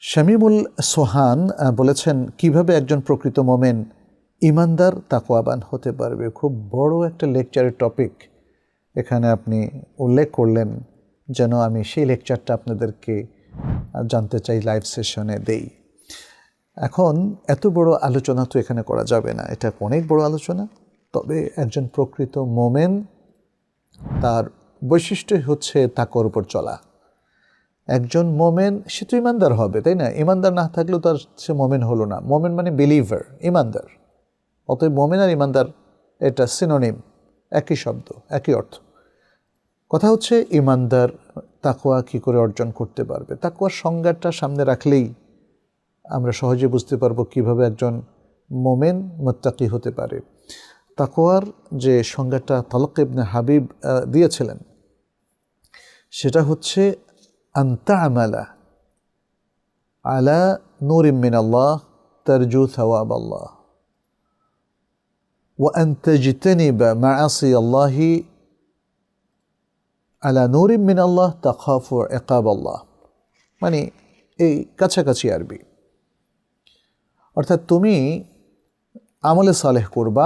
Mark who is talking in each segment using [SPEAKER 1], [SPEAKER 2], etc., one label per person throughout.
[SPEAKER 1] শামীমুল সোহান বলেছেন, কিভাবে একজন প্রকৃত মোমেন ইমানদার তাকওয়াবান হতে পারবে। খুব বড় একটা লেকচারের টপিক এখানে আপনি উল্লেখ করলেন, যেন আমি সেই লেকচারটা আপনাদেরকে জানতে চাই, লাইভ সেশনে দেই। এখন এত বড় আলোচনা তো এখানে করা যাবে না, এটা অনেক বড় আলোচনা। তবে একজন প্রকৃত মোমেন, তার বৈশিষ্ট্যই হচ্ছে তাকওয়ার উপর চলা। একজন মোমেন সে তো ইমানদার হবে, তাই না? ইমানদার না থাকলেও তার সে মোমেন হলো না। মোমেন মানে বিলিভার, ইমানদার। অতএব মোমেন আর ইমানদার এটা সিনোনিম, একই শব্দ, একই অর্থ। কথা হচ্ছে ইমানদার তাকওয়া কি করে অর্জন করতে পারবে। তাকওয়ার সংজ্ঞাটা সামনে রাখলেই আমরা সহজে বুঝতে পারবো কিভাবে একজন মোমেন মুত্তাকি হতে পারে। তাকওয়ার যে সংজ্ঞাটা তালক ইবনে হাবিব দিয়েছিলেন, সেটা হচ্ছে আন তা'মালা আলা নূরিন মিনাল্লাহ তারজু সাওয়াবাল্লাহ ওয়া আন তাজতানিবা মাআসিয়াল্লাহি আলা নূরিন মিনাল্লাহ তাখাফু ইকাবাল্লাহ। মানে এই কাছাকাছি আরবি, অর্থাৎ তুমি আমলে সালেহ করবা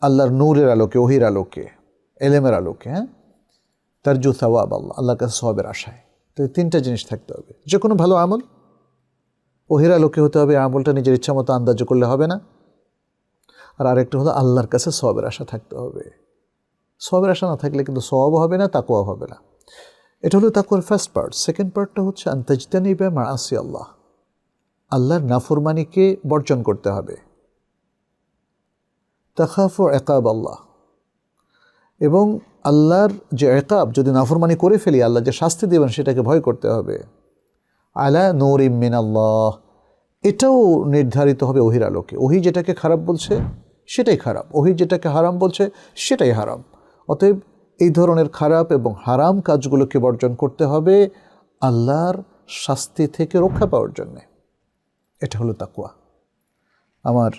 [SPEAKER 1] আল্লাহর নূরের আলোকে, ওহির আলোকে, এলেমের আলোকে, হ্যাঁ, তারজু সাওয়াবাল্লাহ, আল্লাহর কাছে সওয়াবের আশায়। তো তিনটা জিনিস থাকতে হবে। যে কোনো ভালো আমল ওহির আলোকে হতে হবে, আমলটা নিজের ইচ্ছা মতো আন্দাজ করলে হবে না। আর আরেকটা হলো আল্লাহর কাছে সওয়াবের আশা থাকতে হবে। সওয়াবের আশা না থাকলে কিন্তু সওয়াবও হবে না, তাকওয়াও হবে না। এটা হলো তাকওয়ার ফার্স্ট পার্ট। সেকেন্ড পার্টটা হচ্ছে আন তাজতানিবা মাআসিয়াল্লাহ, আল্লাহর নাফরমানিকে বর্জন করতে হবে। তাখাফু ইকাবাল্লাহ, এবং আল্লাহর যে ইকাব, যদি নাফরমানি করে ফেলি আল্লাহ যে শাস্তি দেবেন সেটাকে ভয় করতে হবে। আলা নূরিন মিনাল্লাহ, এটাও নির্ধারিত হবে ওহির আলোকে। ওহি যেটাকে খারাপ বলছে সেটাই খারাপ, ওহি যেটাকে হারাম বলছে সেটাই হারাম। অতএব এই ধরনের খারাপ এবং হারাম কাজগুলোকে বর্জন করতে হবে আল্লাহর শাস্তি থেকে রক্ষা পাওয়ার জন্যে। এটা হলো তাকওয়া। আমার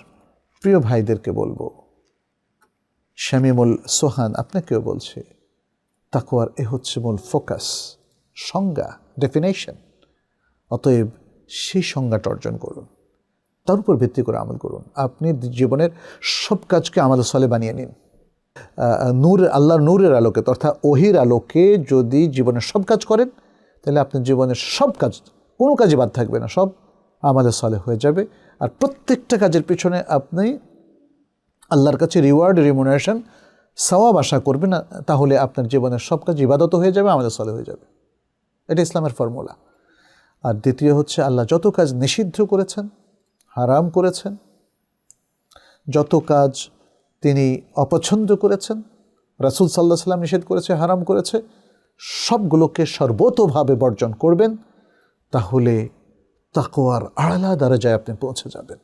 [SPEAKER 1] প্রিয় ভাইদেরকে বলবো, শামীমুল সোহান আপনাকেও বলছে, তাকওয়ার এ হচ্ছে মূল ফোকাস, সংজ্ঞা, ডেফিনেশন। অতএব সেই সংজ্ঞাটা অর্জন করুন, তার উপর ভিত্তি করে আমল করুন। আপনি জীবনের সব কাজকে আমল সালে বানিয়ে নিন। নূর, আল্লাহর নূরের আলোকে, অর্থাৎ ওহির আলোকে যদি জীবনের সব কাজ করেন, তাহলে আপনার জীবনের সব কাজ, কোনো কাজে বাদ থাকবে না, সব আমলে সালে হয়ে যাবে। আর প্রত্যেকটা কাজের পিছনে আপনি আল্লাহর কাছে রিওয়ার্ড, রিমুনারেশন, সওয়াব আশা করবেন না। তাহলে আপনার জীবনের সব কাজ ইবাদত হয়ে যাবে, আমলে সালে হয়ে যাবে। এটা ইসলামের ফর্মুলা। আর দ্বিতীয় হচ্ছে, আল্লাহ যত কাজ নিষিদ্ধ করেছেন, হারাম করেছেন, যত কাজ তিনি অপছন্দ করেছেন, রাসূল সাল্লাল্লাহু আলাইহি ওয়াসাল্লাম নিষেধ করেছে, হারাম করেছে, সবগুলোকে সর্বতোভাবে বর্জন করবেন। তাহলে তাকওয়ার আলা দরজায় আপনি পৌঁছে যাবেন।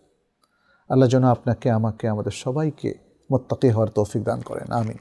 [SPEAKER 1] আল্লাহ যেন আপনাকে, আমাকে, আমাদের সবাইকে মুত্তাকি হওয়ার তৌফিক দান করেন। আমিন।